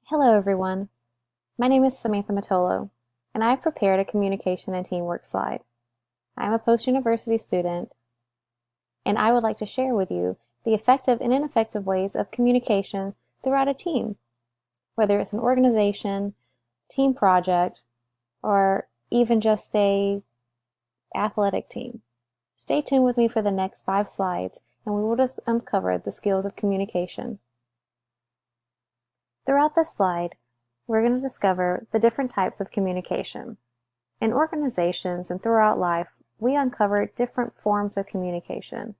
Hello everyone, my name is Samantha Matolo, and I've prepared a communication and teamwork slide. I'm a post-university student, and I would like to share with you the effective and ineffective ways of communication throughout a team, whether it's an organization, team project, or even just a athletic team. Stay tuned with me for the next 5 slides, and we will just uncover the skills of communication. Throughout this slide, we're going to discover the different types of communication. In organizations and throughout life, we uncover different forms of communication.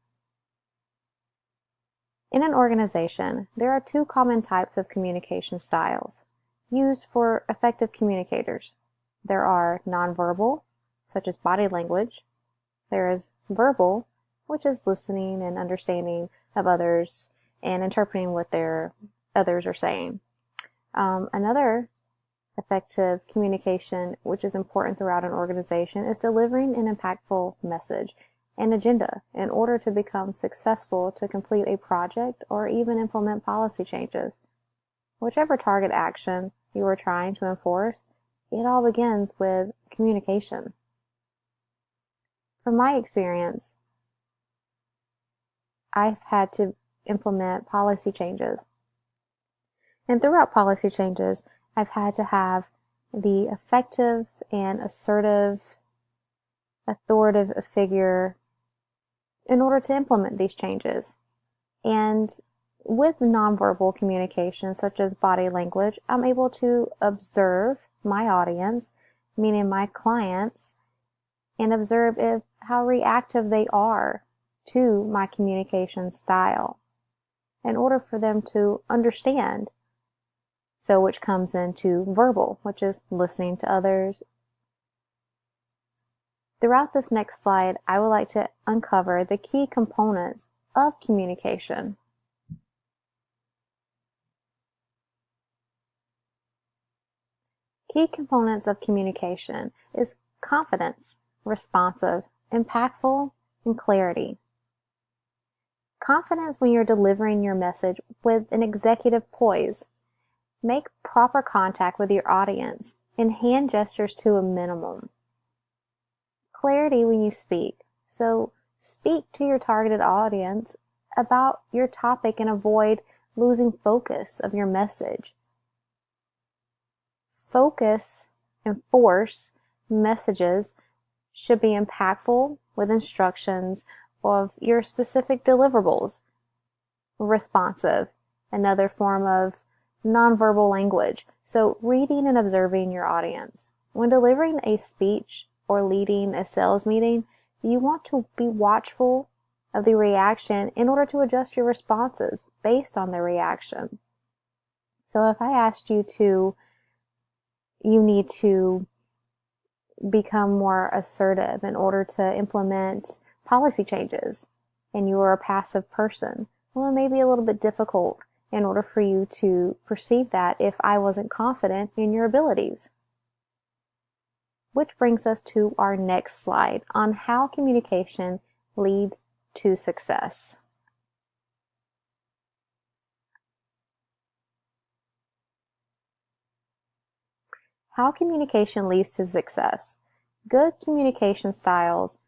In an organization, there are 2 common types of communication styles used for effective communicators. There are nonverbal, such as body language. There is verbal, which is listening and understanding of others and interpreting what others are saying. Another effective communication, which is important throughout an organization, is delivering an impactful message and agenda in order to become successful to complete a project or even implement policy changes. Whichever target action you are trying to enforce, it all begins with communication. From my experience, I've had to implement policy changes. And throughout policy changes, I've had to have the effective and assertive, authoritative figure in order to implement these changes. And with nonverbal communication, such as body language, I'm able to observe my audience, meaning my clients, and observe how reactive they are to my communication style in order for them to understand. So which comes into verbal, which is listening to others. Throughout this next slide, I would like to uncover the key components of communication. Key components of communication is confidence, responsive, impactful, and clarity. Confidence when you're delivering your message with an executive poise. Make proper contact with your audience and hand gestures to a minimum. Clarity when you speak. So speak to your targeted audience about your topic and avoid losing focus of your message. Focus and force messages should be impactful with instructions of your specific deliverables. Responsive, another form of nonverbal language. So reading and observing your audience. When delivering a speech or leading a sales meeting, you want to be watchful of the reaction in order to adjust your responses based on the reaction. So if I asked you need to become more assertive in order to implement policy changes, and you are a passive person, well, it may be a little bit difficult in order for you to perceive that if I wasn't confident in your abilities. Which brings us to our next slide on how communication leads to success. How communication leads to success. Good communication styles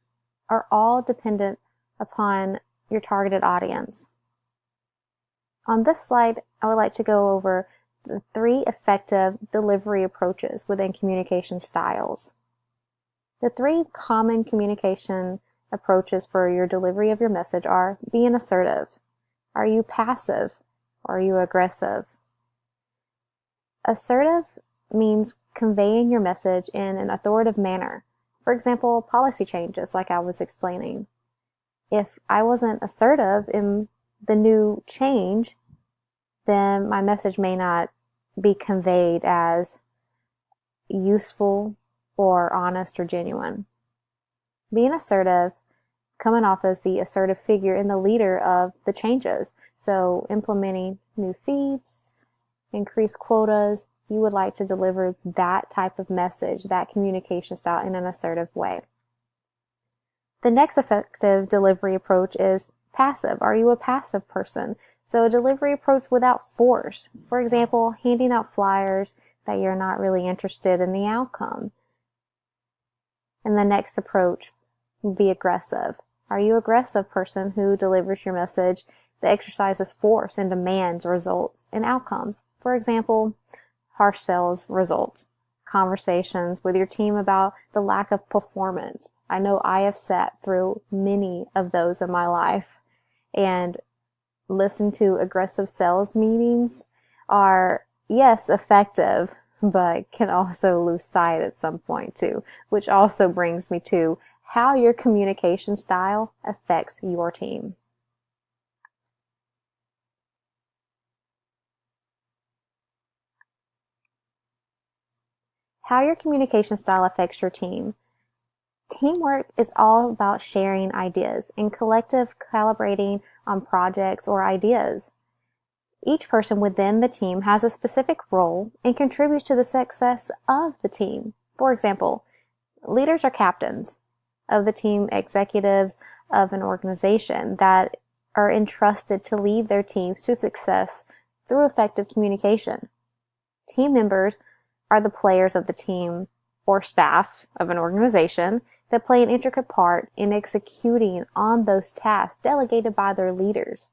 are all dependent upon your targeted audience. On this slide, I would like to go over the 3 effective delivery approaches within communication styles. The 3 common communication approaches for your delivery of your message are being assertive. Are you passive or are you aggressive? Assertive means conveying your message in an authoritative manner. For example, policy changes, like I was explaining. If I wasn't assertive in the new change, then my message may not be conveyed as useful or honest or genuine. Being assertive, coming off as the assertive figure and the leader of the changes. So implementing new feeds, increased quotas, you would like to deliver that type of message, that communication style in an assertive way. The next effective delivery approach is passive. Are you a passive person? So a delivery approach without force. For example, handing out flyers that you're not really interested in the outcome. And the next approach, be aggressive. Are you an aggressive person who delivers your message that exercises force and demands results and outcomes? For example, harsh sales results, conversations with your team about the lack of performance. I know I have sat through many of those in my life, and listen to aggressive sales meetings are, yes, effective, but can also lose sight at some point too, which also brings me to how your communication style affects your team. How your communication style affects your team. Teamwork is all about sharing ideas and collective collaborating on projects or ideas. Each person within the team has a specific role and contributes to the success of the team. For example, leaders are captains of the team, executives of an organization that are entrusted to lead their teams to success through effective communication. Team members are the players of the team or staff of an organization that play an intricate part in executing on those tasks delegated by their leaders.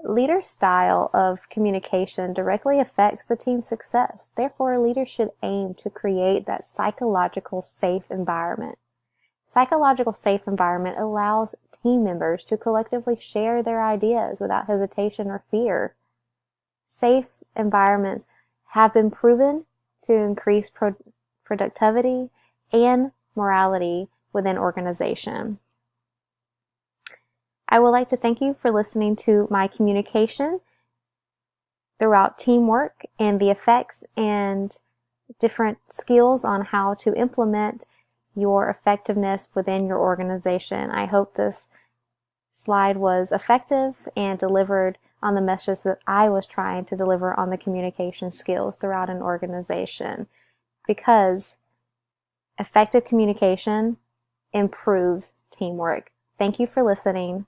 Leaders' style of communication directly affects the team's success. Therefore, leaders should aim to create that psychological safe environment. Psychological safe environment allows team members to collectively share their ideas without hesitation or fear. Safe environments have been proven to increase productivity and morality within organization. I would like to thank you for listening to my communication throughout teamwork and the effects and different skills on how to implement your effectiveness within your organization. I hope this slide was effective and delivered on the message that I was trying to deliver on the communication skills throughout an organization, because effective communication improves teamwork. Thank you for listening.